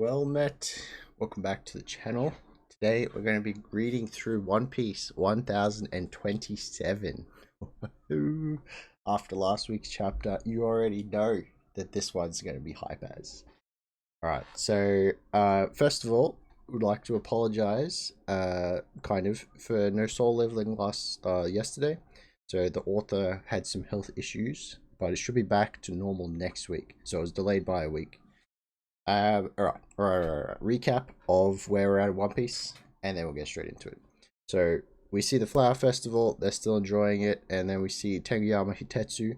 Well met. Welcome back to the channel. Today we're going to be reading through One Piece 1027. After last week's chapter, you already know that this one's going to be hype as. Alright, so first of all, would like to apologize for no soul leveling yesterday. So the author had some health issues, but it should be back to normal next week. So it was delayed by a week. All right. Recap of where we're at in One Piece, and then we'll get straight into it. So we see the Flower Festival; they're still enjoying it, and then we see Tengyama Hitetsu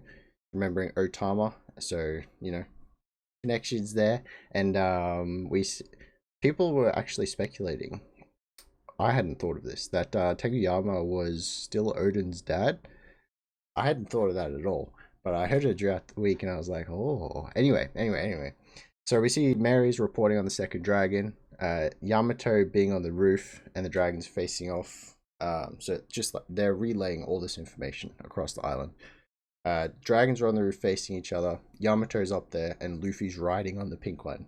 remembering Otama. So connections there, and people were actually speculating. I hadn't thought of this, that Tengyama was still Odin's dad. I hadn't thought of that at all, but I heard it throughout the week, and I was like, oh. Anyway. So we see Mary's reporting on the second dragon, Yamato being on the roof, and the dragons facing off. So just like they're relaying all this information across the island. Dragons are on the roof facing each other. Yamato's up there, and Luffy's riding on the pink one.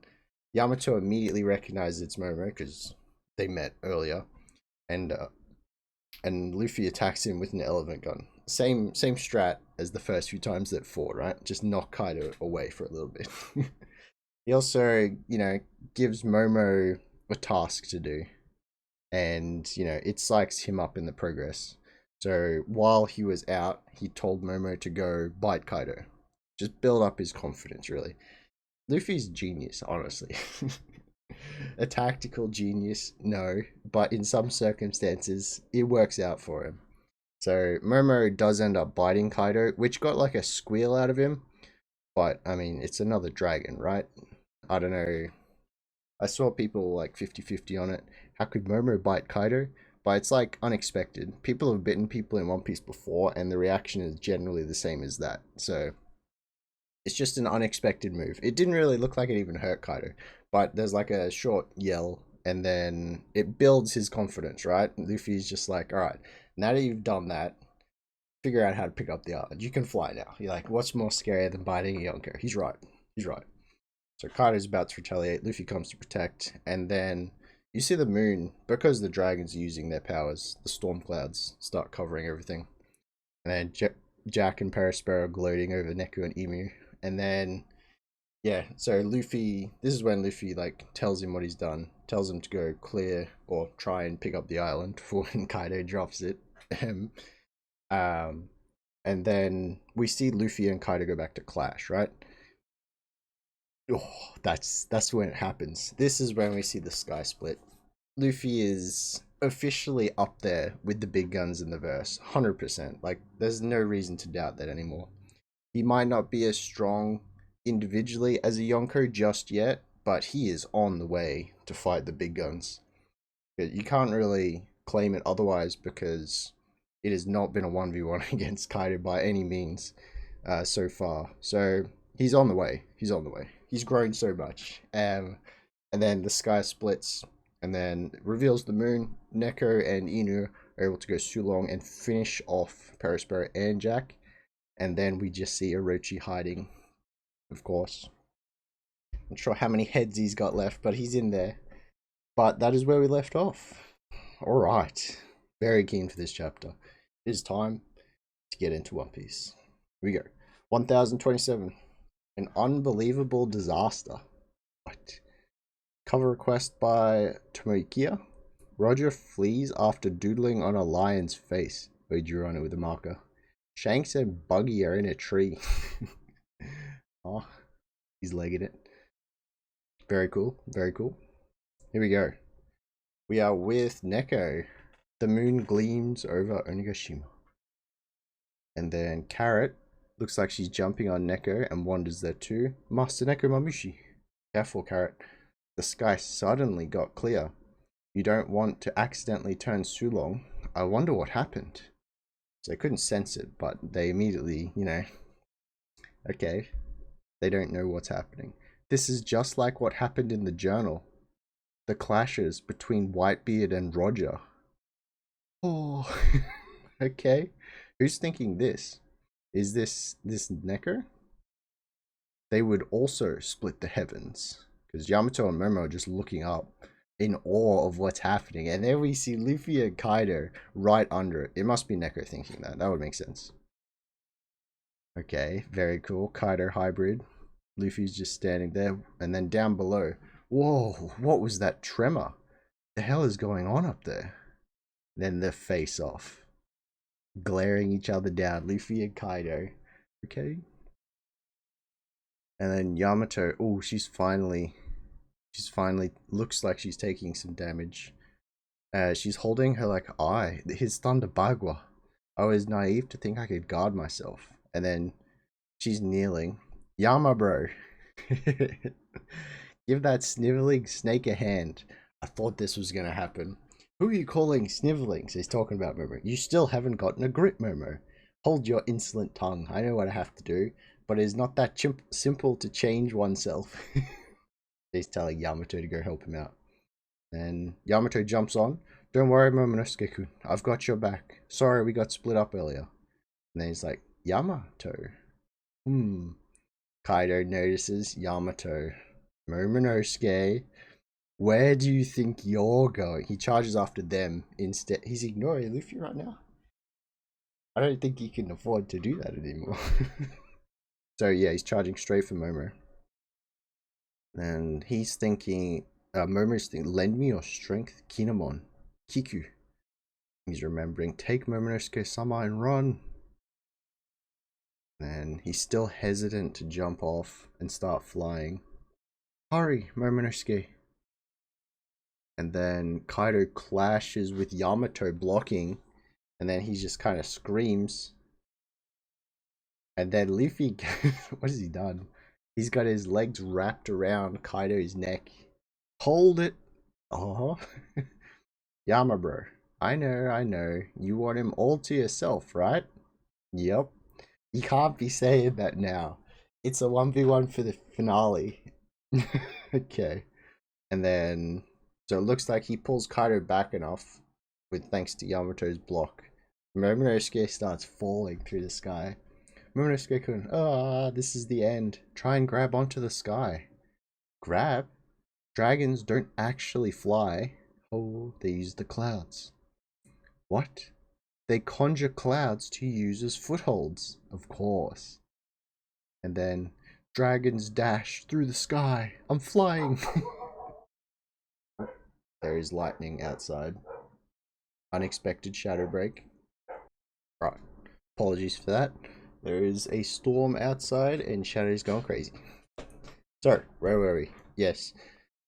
Yamato immediately recognizes it's Momo because they met earlier, and Luffy attacks him with an elephant gun. Same strat as the first few times that fought, right? Just knock Kaido away for a little bit. He also, gives Momo a task to do. And, it psychs him up in the progress. So while he was out, he told Momo to go bite Kaido. Just build up his confidence, really. Luffy's genius, honestly. A tactical genius, no. But in some circumstances, it works out for him. So Momo does end up biting Kaido, which got like a squeal out of him. But, I mean, it's another dragon, right? I don't know. I saw people like 50-50 on it. How could Momo bite Kaido? But it's like unexpected. People have bitten people in One Piece before, and the reaction is generally the same as that. So it's just an unexpected move. It didn't really look like it even hurt Kaido, but there's like a short yell, and then it builds his confidence, right? Luffy's just like, all right, now that you've done that, figure out how to pick up the island. You can fly now. You're like, what's more scary than biting a Yonko? He's right. So Kaido's about to retaliate, Luffy comes to protect, and then you see the moon, because the dragons are using their powers, the storm clouds start covering everything. And then Jack and Perospero are gloating over Neku and Emu. And then, so Luffy, this is when Luffy, tells him what he's done. Tells him to go clear, or try and pick up the island before when Kaido drops it. And then we see Luffy and Kaido go back to clash, right? Oh, that's when it happens. This is when we see the sky split. Luffy is officially up there with the big guns in the verse, 100%. Like, there's no reason to doubt that anymore. He might not be as strong individually as a Yonko just yet, but he is on the way to fight the big guns. You can't really claim it otherwise, because it has not been a 1v1 against Kaido by any means so far. So he's on the way. He's grown so much. And then the sky splits, and then it reveals the moon. Neko and Inu are able to go Sulong and finish off Perospero and Jack. And then we just see Orochi hiding, of course. Not sure how many heads he's got left, but he's in there. But that is where we left off. Alright. Very keen for this chapter. It is time to get into One Piece. Here we go. 1027. An unbelievable disaster. What? Cover request by Tomoikia. Roger flees after doodling on a lion's face. We drew on it with a marker. Shanks and Buggy are in a tree. Oh, he's legging it. Very cool. Here we go. We are with Neko. The moon gleams over Onigashima. And then Carrot looks like she's jumping on Neko and wanders there too. Master Nekomamushi. Careful, Carrot. The sky suddenly got clear. You don't want to accidentally turn Sulong. I wonder what happened. So they couldn't sense it, but they immediately, okay. They don't know what's happening. This is just like what happened in the journal. The clashes between Whitebeard and Roger. Oh, okay. Who's thinking this? Is this Neko? They would also split the heavens, Because Yamato and Momo are just looking up in awe of what's happening. And then we see Luffy and Kaido right under it. It must be Neko thinking that. That would make sense. Okay, very cool. Kaido hybrid. Luffy's just standing there. And then down below. Whoa, what was that tremor? The hell is going on up there? Then the face off. Glaring each other down. Luffy and Kaido. Okay. And then Yamato. Oh, she's finally looks like she's taking some damage. She's holding her like eye. His Thunder Bagua. I was naive to think I could guard myself. And then she's kneeling. Yama bro. Give that sniveling snake a hand. I thought this was gonna happen. Who are you calling snivelings? He's talking about Momo. You still haven't gotten a grip, Momo. Hold your insolent tongue. I know what I have to do, but it is not that simple to change oneself. He's telling Yamato to go help him out. And Yamato jumps on. Don't worry, Momonosuke-kun. I've got your back. Sorry, we got split up earlier. And then he's like, Yamato. Kaido notices Yamato. Momonosuke, where do you think you're going? He charges after them instead. He's ignoring Luffy right now. I don't think he can afford to do that anymore. So yeah, he's charging straight for Momo. And he's thinking, Momo's thinking, lend me your strength, Kinemon. Kiku. He's remembering, take Momonosuke-sama and run. And he's still hesitant to jump off and start flying. Hurry, Momonosuke. And then Kaido clashes with Yamato blocking. And then he just kind of screams. And then Luffy, what has he done? He's got his legs wrapped around Kaido's neck. Hold it. Oh. Yama bro. I know. You want him all to yourself, right? Yep. You can't be saying that now. It's a 1v1 for the finale. Okay. And then, so it looks like he pulls Kaido back enough, with thanks to Yamato's block. Momonosuke starts falling through the sky. Momonosuke-kun, this is the end. Try and grab onto the sky. Grab? Dragons don't actually fly. Oh, they use the clouds. What? They conjure clouds to use as footholds. Of course. And then, dragons dash through the sky. I'm flying. There is lightning outside. Unexpected shadow break. Right. Apologies for that. There is a storm outside and Shadow's going crazy. So, where were we? Yes.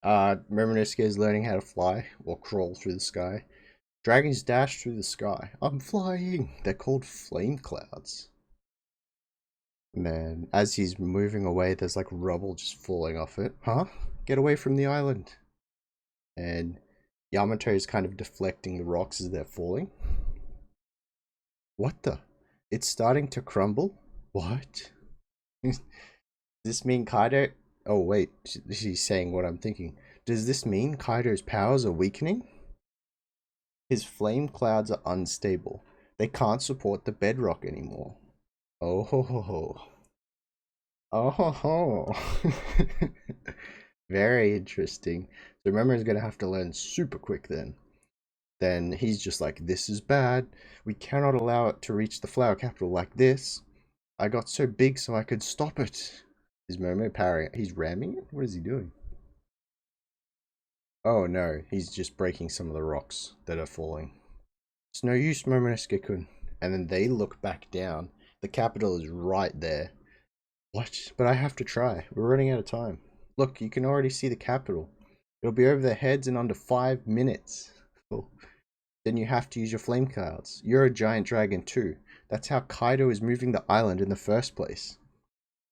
Momonosuke is learning how to fly or crawl through the sky. Dragons dash through the sky. I'm flying! They're called flame clouds. And then, as he's moving away, there's like rubble just falling off it. Huh? Get away from the island. And Yamato is kind of deflecting the rocks as they're falling. What the? It's starting to crumble? What? Does this mean Kaido? Oh wait, she's saying what I'm thinking. Does this mean Kaido's powers are weakening? His flame clouds are unstable. They can't support the bedrock anymore. Oh ho ho ho. Oh ho ho. Very interesting. So remember, he's gonna have to learn super quick then. Then he's just like, this is bad. We cannot allow it to reach the flower capital like this. I got so big so I could stop it. Is Momo powering it? He's ramming it? What is he doing? Oh no, he's just breaking some of the rocks that are falling. It's no use, Momonosuke-kun. And then they look back down. The capital is right there. What? But I have to try. We're running out of time. Look, you can already see the capital. It'll be over their heads in under 5 minutes. Oh. Then you have to use your flame clouds. You're a giant dragon too. That's how Kaido is moving the island in the first place.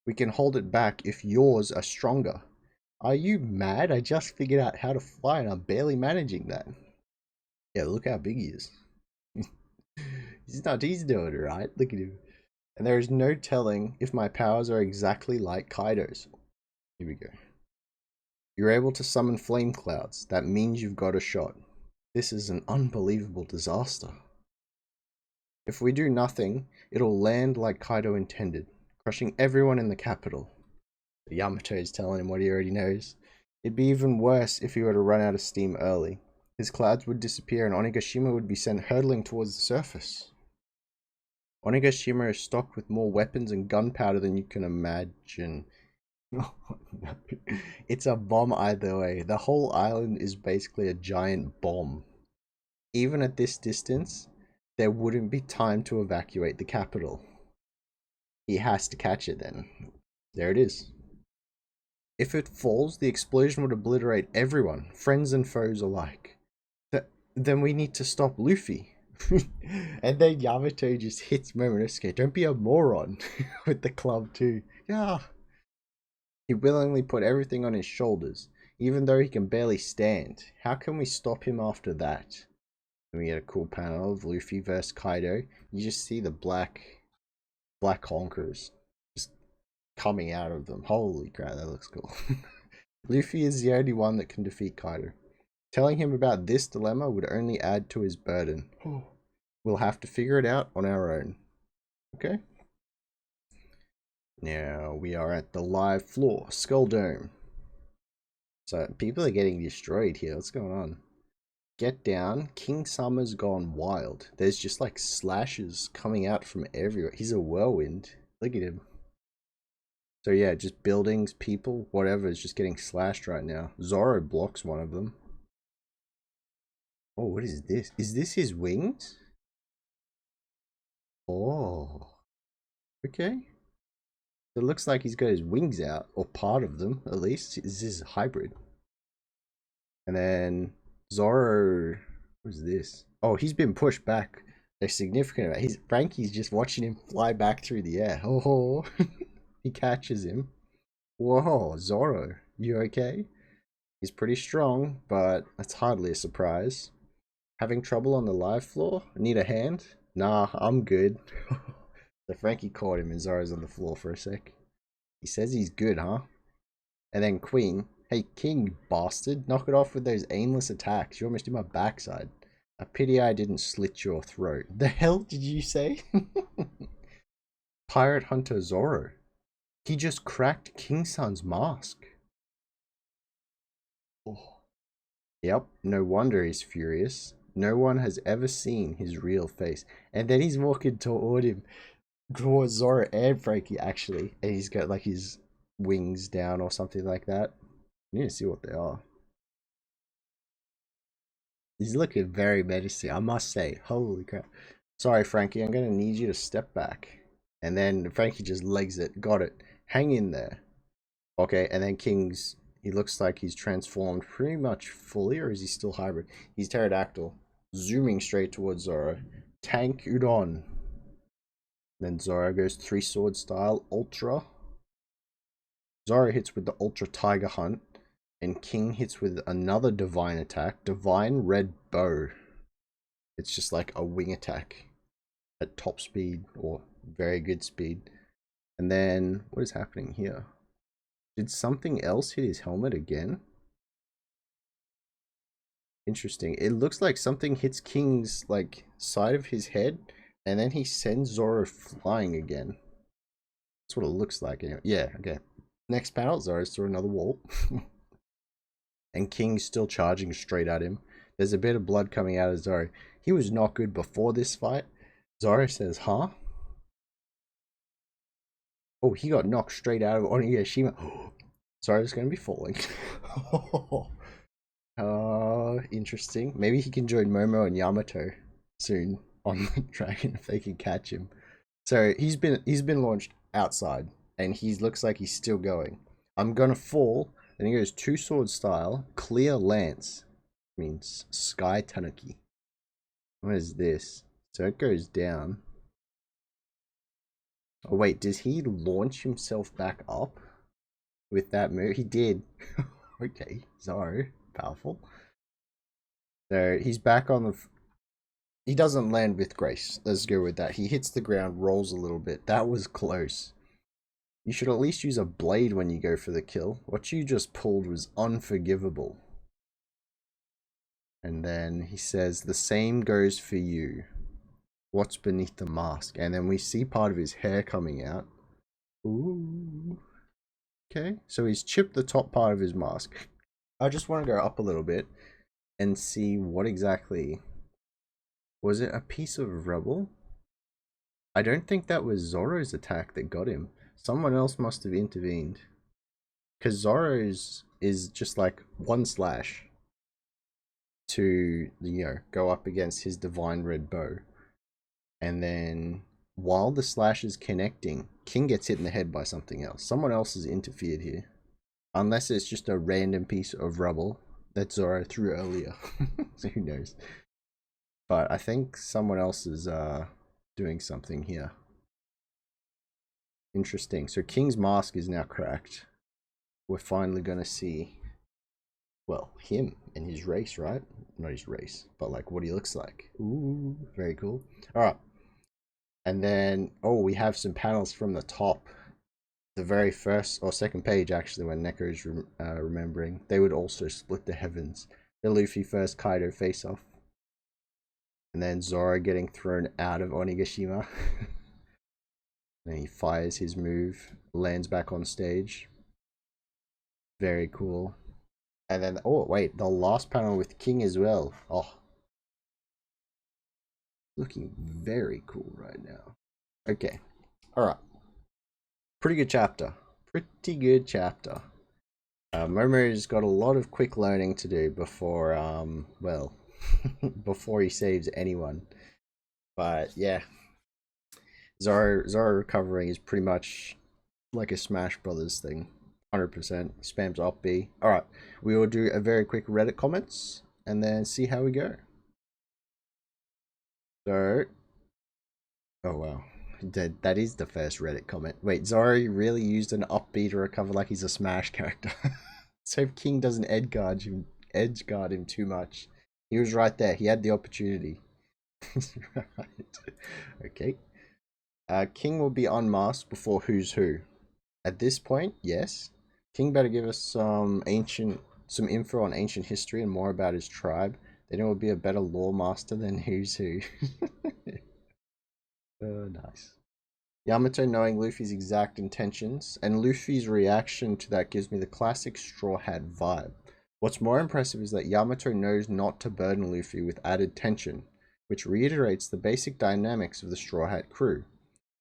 We can hold it back if yours are stronger. Are you mad? I just figured out how to fly and I'm barely managing that. Yeah, look how big he is. He's doing it right. Look at him. And there is no telling if my powers are exactly like Kaido's. Here we go. You're able to summon flame clouds. That means you've got a shot. This is an unbelievable disaster. If we do nothing, it'll land like Kaido intended, crushing everyone in the capital. Yamato is telling him what he already knows. It'd be even worse if he were to run out of steam early. His clouds would disappear and Onigashima would be sent hurtling towards the surface. Onigashima is stocked with more weapons and gunpowder than you can imagine. It's a bomb either way. The whole island is basically a giant bomb. Even at this distance, there wouldn't be time to evacuate the capital. He has to catch it then. There it is. If it falls, the explosion would obliterate everyone, friends and foes alike. Then we need to stop Luffy. And then Yamato just hits Momonosuke. Don't be a moron. With the club too. Yeah. He willingly put everything on his shoulders, even though he can barely stand. How can we stop him after that? And we get a cool panel of Luffy versus Kaido. You just see the black honkers just coming out of them. Holy crap, that looks cool. Luffy is the only one that can defeat Kaido. Telling him about this dilemma would only add to his burden. We'll have to figure it out on our own. Okay? Now we are at the live floor, Skull Dome. So people are getting destroyed here. What's going on? Get down. King Summer's gone wild. There's just like slashes coming out from everywhere. He's a whirlwind. Look at him. So yeah, just buildings, people, whatever is just getting slashed right now. Zoro blocks one of them. Oh, what is this? Is this his wings? Oh. Okay. It looks like he's got his wings out, or part of them, at least. This is a hybrid. And then Zoro, what is this? Oh, he's been pushed back a significant amount. Frankie's just watching him fly back through the air. Oh, he catches him. Whoa, Zoro, you okay? He's pretty strong, but that's hardly a surprise. Having trouble on the live floor? Need a hand? Nah, I'm good. So Frankie caught him and Zoro's on the floor for a sec. He says he's good, huh? And then Queen, hey King, you bastard, knock it off with those aimless attacks. You almost did my backside. A pity I didn't slit your throat. The hell did you say? Pirate Hunter Zoro. He just cracked King Sun's mask. Oh. Yep, no wonder he's furious. No one has ever seen his real face. And then he's walking toward him. Towards Zoro and Frankie, actually. And he's got like his wings down or something like that. You need to see what they are. He's looking very menacing, I must say. Holy crap. Sorry, Frankie, I'm going to need you to step back. And then Frankie just legs it. Got it. Hang in there. Okay, and then King's... He looks like he's transformed pretty much fully, or is he still hybrid? He's pterodactyl. Zooming straight towards Zoro. Tank Udon. Then Zoro goes 3-sword style. Ultra. Zoro hits with the Ultra Tiger Hunt. And King hits with another divine attack. Divine Red Bow. It's just like a wing attack. At top speed, or very good speed. And then, what is happening here? Did something else hit his helmet again? Interesting. It looks like something hits King's, like, side of his head. And then he sends Zoro flying again. That's what it looks like anyway. Yeah, okay. Next panel, Zoro's through another wall. And King's still charging straight at him. There's a bit of blood coming out of Zoro. He was not good before this fight. Zoro says, huh? Oh, he got knocked straight out of Onigashima. Zoro's going to be falling. Interesting. Maybe he can join Momo and Yamato soon on the dragon if they can catch him. So he's been launched outside, and he looks like he's still going. I'm gonna fall. Then he goes 2-sword style, clear lance. Means Sky Tanuki. What is this? So it goes down. Oh wait, does he launch himself back up with that move? He did. Okay, Zoro, powerful. So he's back on the... He doesn't land with grace. Let's go with that. He hits the ground, rolls a little bit. That was close. You should at least use a blade when you go for the kill. What you just pulled was unforgivable. And then he says, the same goes for you. What's beneath the mask? And then we see part of his hair coming out. Ooh. Okay, so he's chipped the top part of his mask. I just want to go up a little bit and see what exactly was it. A piece of rubble? I don't think that was Zoro's attack that got him. Someone else must have intervened. Because Zoro's is just like one slash to, go up against his divine red bow. And then while the slash is connecting, King gets hit in the head by something else. Someone else has interfered here. Unless it's just a random piece of rubble that Zoro threw earlier. So who knows. But I think someone else is doing something here. Interesting. So King's mask is now cracked. We're finally going to see, well, him and his race, right? Not his race, but like what he looks like. Ooh, very cool. All right. And then, oh, we have some panels from the top. The very first or second page, actually, when Neko is remembering, they would also split the heavens. The Luffy first Kaido face off. And then Zoro getting thrown out of Onigashima. Then he fires his move, lands back on stage. Very cool. And then, oh, wait, the last panel with King as well. Oh. Looking very cool right now. Okay. Alright. Pretty good chapter. Pretty good chapter. Momo's got a lot of quick learning to do before, well, before he saves anyone. But yeah, Zoro recovering is pretty much like a Smash Brothers thing. 100%. Spams up B. Alright, we will do a very quick Reddit comments and then see how we go. So, oh wow. That is the first Reddit comment. Wait, Zoro really used an up B to recover like he's a Smash character. So if King doesn't edge guard him too much. He was right there. He had the opportunity. Right. Okay. King will be unmasked before Who's Who. At this point, yes. King better give us some info on ancient history and more about his tribe. Then it will be a better lore master than Who's Who. Nice. Yamato knowing Luffy's exact intentions, and Luffy's reaction to that gives me the classic Straw Hat vibe. What's more impressive is that Yamato knows not to burden Luffy with added tension, which reiterates the basic dynamics of the Straw Hat crew.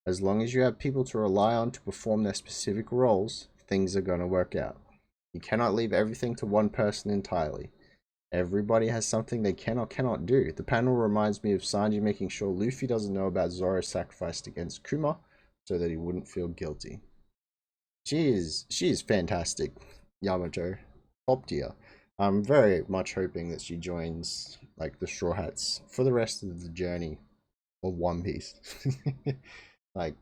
As long as you have people to rely on to perform their specific roles, things are going to work out. You cannot leave everything to one person entirely. Everybody has something they can or cannot do. The panel reminds me of Sanji making sure Luffy doesn't know about Zoro's sacrifice against Kuma, so that he wouldn't feel guilty. She is fantastic, Yamato. Top tier. I'm very much hoping that she joins like the Straw Hats for the rest of the journey of One Piece. Like,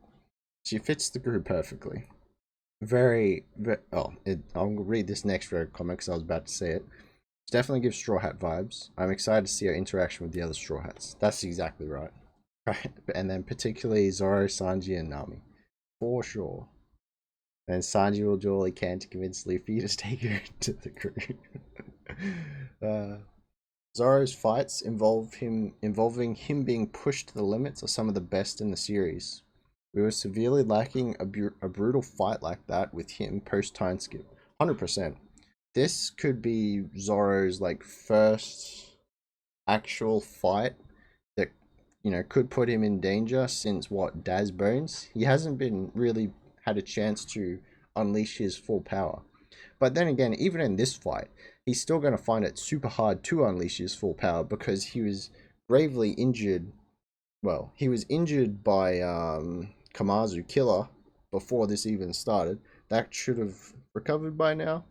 she fits the group perfectly. I'll read this next Reddit comment because I was about to say it. It definitely gives Straw Hat vibes. I'm excited to see her interaction with the other Straw Hats. That's exactly right. Right, and then particularly Zoro, Sanji, and Nami. For sure. And Sanji will do all he can to convince Luffy to take her into the crew. Zoro's fights involving him being pushed to the limits are some of the best in the series. We were severely lacking a brutal fight like that with him post time skip. 100%. This could be Zoro's like first actual fight that could put him in danger since what, Daz Bones? He hasn't been really had a chance to unleash his full power. But then again, even in this fight, he's still going to find it super hard to unleash his full power because he was gravely injured. Well, he was injured by Kamazu Killer before this even started. That should have recovered by now.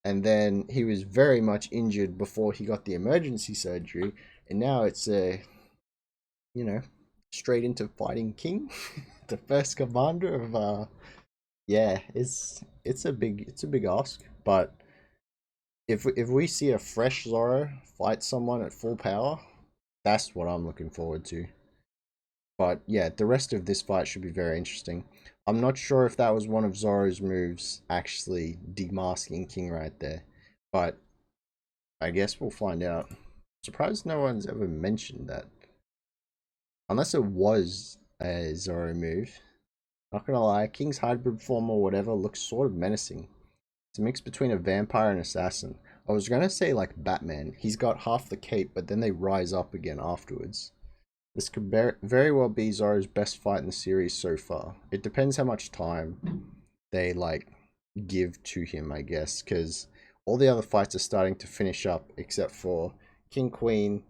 And then he was very much injured before he got the emergency surgery. And now it's straight into fighting King, the first commander of yeah, it's a big ask, but if we see a fresh Zoro fight someone at full power, that's what I'm looking forward to. But yeah, the rest of this fight should be very interesting. I'm not sure if that was one of Zoro's moves, actually demasking King right there, but I guess we'll find out. Surprised no one's ever mentioned that. Unless it was a Zoro move. Not gonna lie, King's hybrid form or whatever looks sort of menacing. It's a mix between a vampire and assassin. I was gonna say like Batman. He's got half the cape, but then they rise up again afterwards. This could very well be Zoro's best fight in the series so far. It depends how much time they like give to him, I guess, because all the other fights are starting to finish up except for King Queen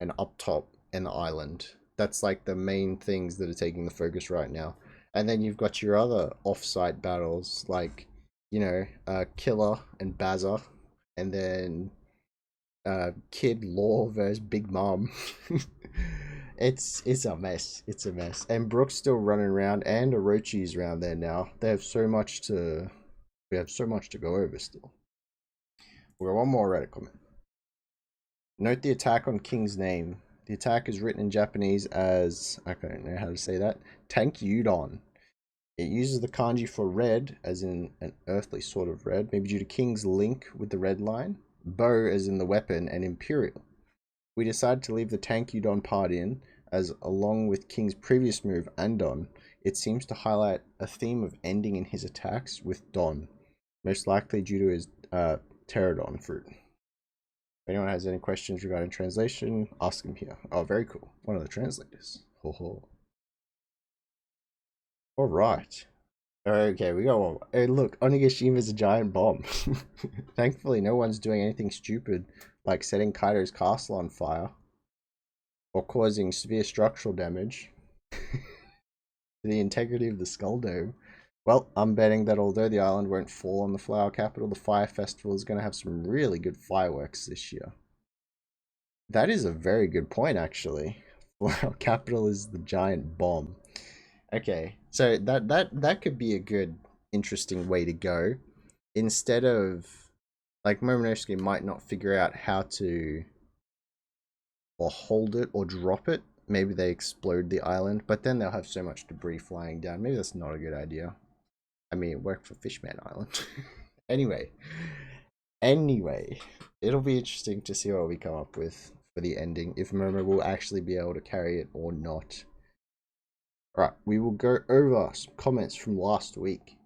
and up top and the island. That's like the main things that are taking the focus right now. And then you've got your other off-site battles like, Killer and Bazza, and then Kid Law versus Big Mom. It's a mess. It's a mess. And Brooke's still running around, and Orochi's around there now. They have so much to. We have so much to go over still. We've got one more Reddit comment. Note the attack on King's name. The attack is written in Japanese as, I don't know how to say that, Tankyudon. It uses the kanji for red, as in an earthly sort of red, maybe due to King's link with the red line. Bow as in the weapon, and Imperial. We decided to leave the Tankyudon part in, as along with King's previous move, Andon, it seems to highlight a theme of ending in his attacks with Don, most likely due to his Pterodon fruit. If anyone has any questions regarding translation, ask him here. Oh, very cool. One of the translators. Ho ho. Alright. Okay, we got one. Hey, look, Onigashima is a giant bomb. Thankfully, no one's doing anything stupid, like setting Kaido's castle on fire, or causing severe structural damage to the integrity of the Skull Dome. Well, I'm betting that although the island won't fall on the Flower Capital, the Fire Festival is going to have some really good fireworks this year. That is a very good point, actually. Flower Capital is the giant bomb. Okay, so that could be a good, interesting way to go. Instead of, like, Momonosuke might not figure out how to or hold it or drop it. Maybe they explode the island, but then they'll have so much debris flying down. Maybe that's not a good idea. I mean, it worked for Fishman Island. Anyway, it'll be interesting to see what we come up with for the ending, if Momo will actually be able to carry it or not. Alright, we will go over some comments from last week.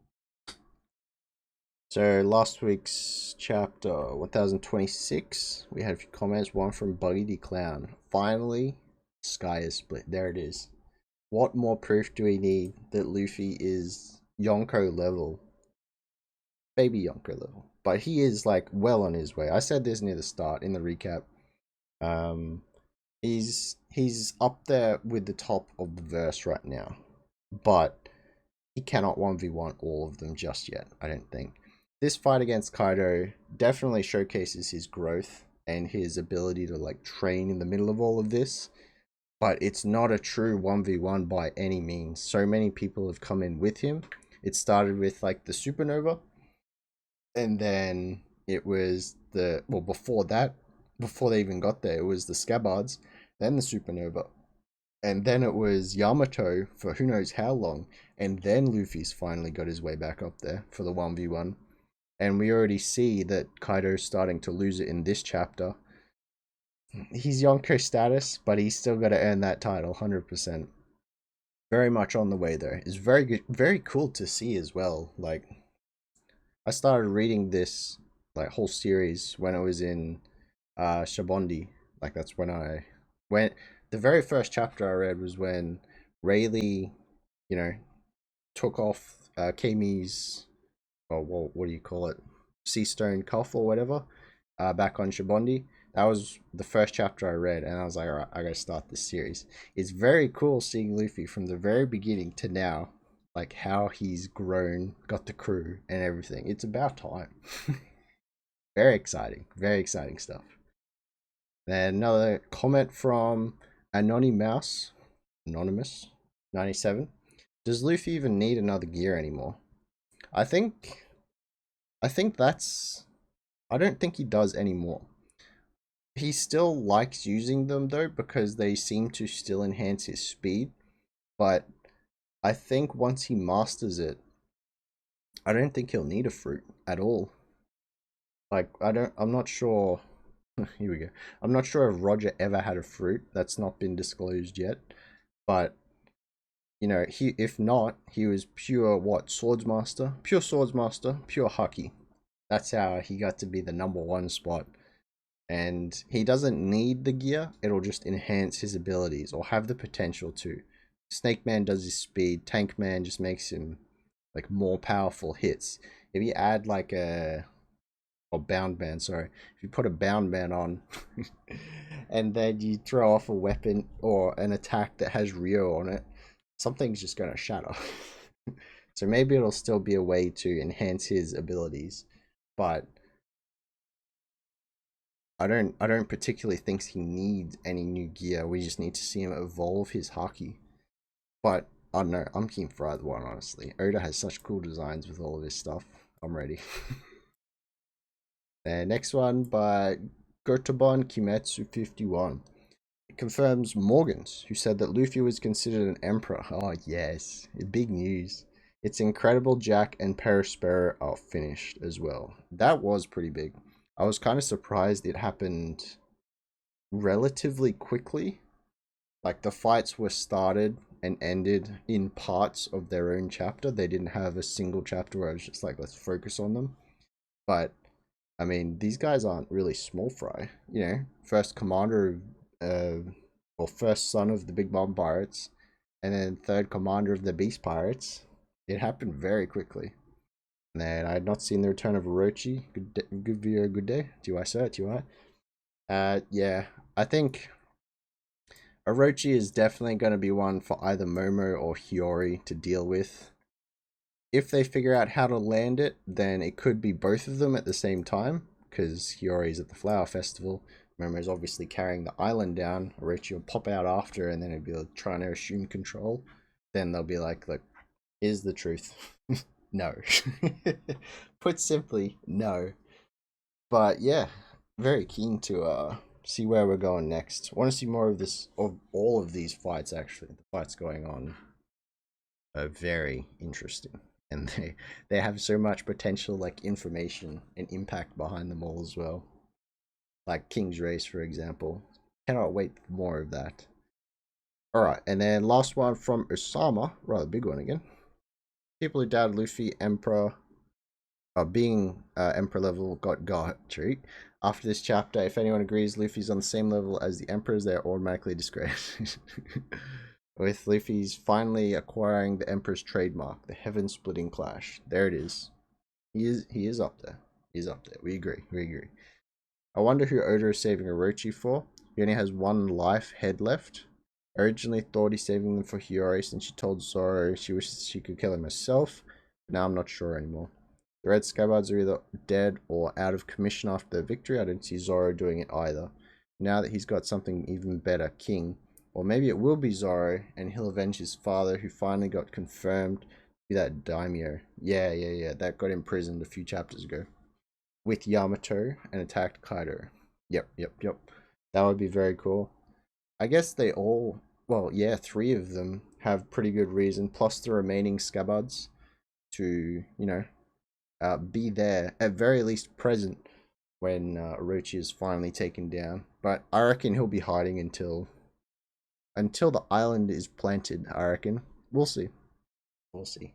So, last week's chapter 1026, we had a few comments. One from Buggy the Clown. Finally, sky is split. There it is. What more proof do we need that Luffy is Yonko level? Baby Yonko level. But he is, like, well on his way. I said this near the start in the recap. He's up there with the top of the verse right now. But he cannot 1v1 all of them just yet, I don't think. This fight against Kaido definitely showcases his growth and his ability to, like, train in the middle of all of this. But it's not a true 1v1 by any means. So many people have come in with him. It started with, like, the Supernova. And then it was before that, before they even got there, it was the Scabbards, then the Supernova. And then it was Yamato for who knows how long. And then Luffy's finally got his way back up there for the 1v1. And we already see that Kaido's starting to lose it in this chapter. He's Yonko status, but he's still got to earn that title, 100%. Very much on the way, though. It's very good, very cool to see as well. Like, I started reading this, like, whole series when I was in Shabondi. Like, that's when the very first chapter I read was when Rayleigh, took off Kami's, or what do you call it, Sea Stone cuff or whatever, back on Shabondi. That was the first chapter I read, and I was like, alright, I gotta start this series. It's very cool seeing Luffy from the very beginning to now, like how he's grown, got the crew and everything. It's about time. Very exciting stuff. Then another comment from Anonymous 97. Does Luffy even need another gear anymore? I don't think he does anymore. He still likes using them though, because they seem to still enhance his speed. But I think once he masters it, I don't think he'll need a fruit at all. Like, I'm not sure. Here we go. I'm not sure if Roger ever had a fruit. That's not been disclosed yet. But, if not, he was pure, Pure Swordsmaster, pure Haki. That's how he got to be the #1 spot. And he doesn't need the gear, it'll just enhance his abilities or have the potential to. Snake Man does his speed, Tank Man just makes him like more powerful hits. If you add like a or Bound Man, sorry. If you put a Bound Man on and then you throw off a weapon or an attack that has Rio on it, something's just gonna shatter. So maybe it'll still be a way to enhance his abilities, but I don't particularly think he needs any new gear. We just need to see him evolve his haki. But I don't know, I'm keen for either one, honestly. Oda has such cool designs with all of his stuff. I'm ready. And next one by Gotobon Kimetsu 51. It confirms Morgans, who said that Luffy was considered an emperor. Oh yes, big news. It's incredible Jack and Perospero are finished as well. That was pretty big. I was kind of surprised it happened relatively quickly. Like the fights were started and ended in parts of their own chapter. They didn't have a single chapter where I was just like, let's focus on them. But I mean, these guys aren't really small fry. You know, first commander of, or first son of the Big Mom Pirates, and then third commander of the Beast Pirates. It happened very quickly. And then I had not seen the return of Orochi. Good day. Do I say it? Do I? Yeah, I think Orochi is definitely going to be one for either Momo or Hiyori to deal with. If they figure out how to land it, then it could be both of them at the same time, because Hiyori's at the Flower Festival. Momo's obviously carrying the island down. Orochi will pop out after, and then it'll be like trying to assume control. Then they'll be like, look, here's the truth. No. Put simply, no. But yeah, very keen to see where we're going next. I want to see more of this, of all of these fights actually. The fights going on are very interesting. And they have so much potential like information and impact behind them all as well. Like King's Race, for example. Cannot wait for more of that. Alright, and then last one from Osama, rather big one again. People who doubted Luffy Emperor being Emperor level got treat. After this chapter, if anyone agrees Luffy's on the same level as the Emperors, they're automatically disgraced. With Luffy's finally acquiring the Emperor's trademark, the Heaven Splitting Clash. There it is. He is up there. He's up there. We agree. We agree. I wonder who Oda is saving Orochi for. He only has one life head left. I originally thought he's saving them for Hiyori since she told Zoro she wishes she could kill him herself. But now I'm not sure anymore. The Red Skybards are either dead or out of commission after their victory. I don't see Zoro doing it either. Now that he's got something even better, King. Or maybe it will be Zoro, and he'll avenge his father, who finally got confirmed to be that daimyo. Yeah, that got imprisoned a few chapters ago. With Yamato, and attacked Kaido. Yep. That would be very cool. I guess they all, well, yeah, 3 of them have pretty good reason, plus the remaining Scabards, to, you know, be there, at very least present, when Orochi is finally taken down. But I reckon he'll be hiding until the island is planted, I reckon. We'll see. We'll see.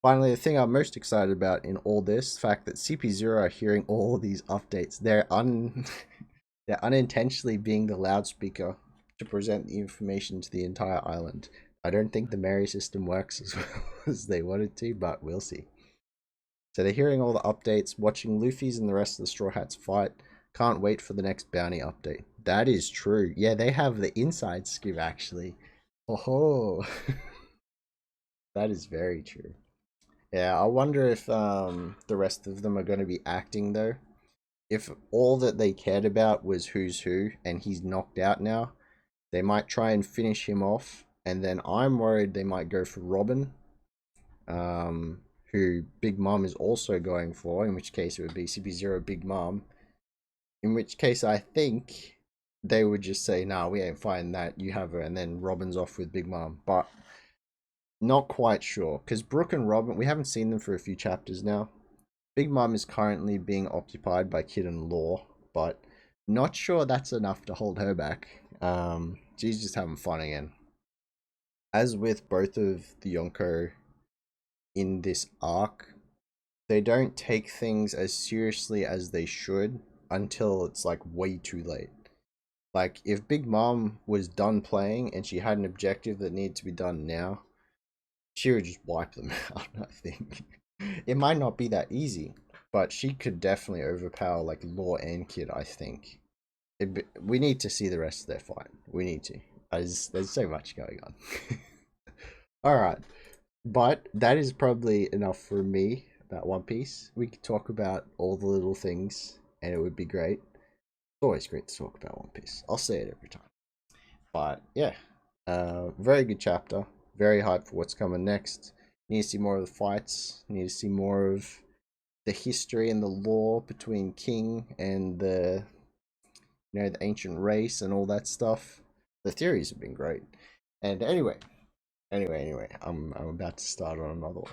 Finally, the thing I'm most excited about in all this, the fact that CP0 are hearing all these updates. They're unintentionally being the loudspeaker to present the information to the entire island. I don't think the Mary system works as well as they wanted to, but we'll see. So they're hearing all the updates, watching Luffy's and the rest of the Straw Hats fight. Can't wait for the next bounty update. That is true. Yeah, they have the inside scoop actually. Oh, that is very true. Yeah, I wonder if the rest of them are going to be acting though. If all that they cared about was who's who and he's knocked out now, they might try and finish him off. And then I'm worried they might go for Robin, who Big Mom is also going for, in which case it would be CP0 Big Mom. In which case I think they would just say, nah, we ain't fighting that, you have her, and then Robin's off with Big Mom. But not quite sure, because Brooke and Robin, we haven't seen them for a few chapters now. Big Mom is currently being occupied by Kid and Law, but not sure that's enough to hold her back. She's just having fun again. As with both of the Yonko in this arc, they don't take things as seriously as they should until it's like way too late. Like if Big Mom was done playing and she had an objective that needed to be done now, she would just wipe them out, I think. It might not be that easy, but she could definitely overpower like Law and Kid, I think. We need to see the rest of their fight. We need to. There's so much going on. Alright. But that is probably enough for me about One Piece. We could talk about all the little things and it would be great. It's always great to talk about One Piece. I'll say it every time. But yeah, very good chapter. Very hyped for what's coming next. Need to see more of the fights. Need to see more of the history and the lore between King and the the ancient race and all that stuff. The theories have been great. And anyway, I'm about to start on another one.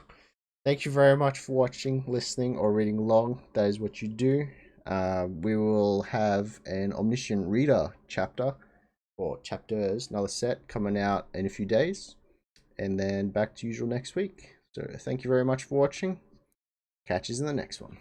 Thank you very much for watching, listening, or reading along. That is what you do. We will have an Omniscient Reader chapter, or chapters, another set coming out in a few days. And then back to usual next week. So thank you very much for watching. Catch you in the next one.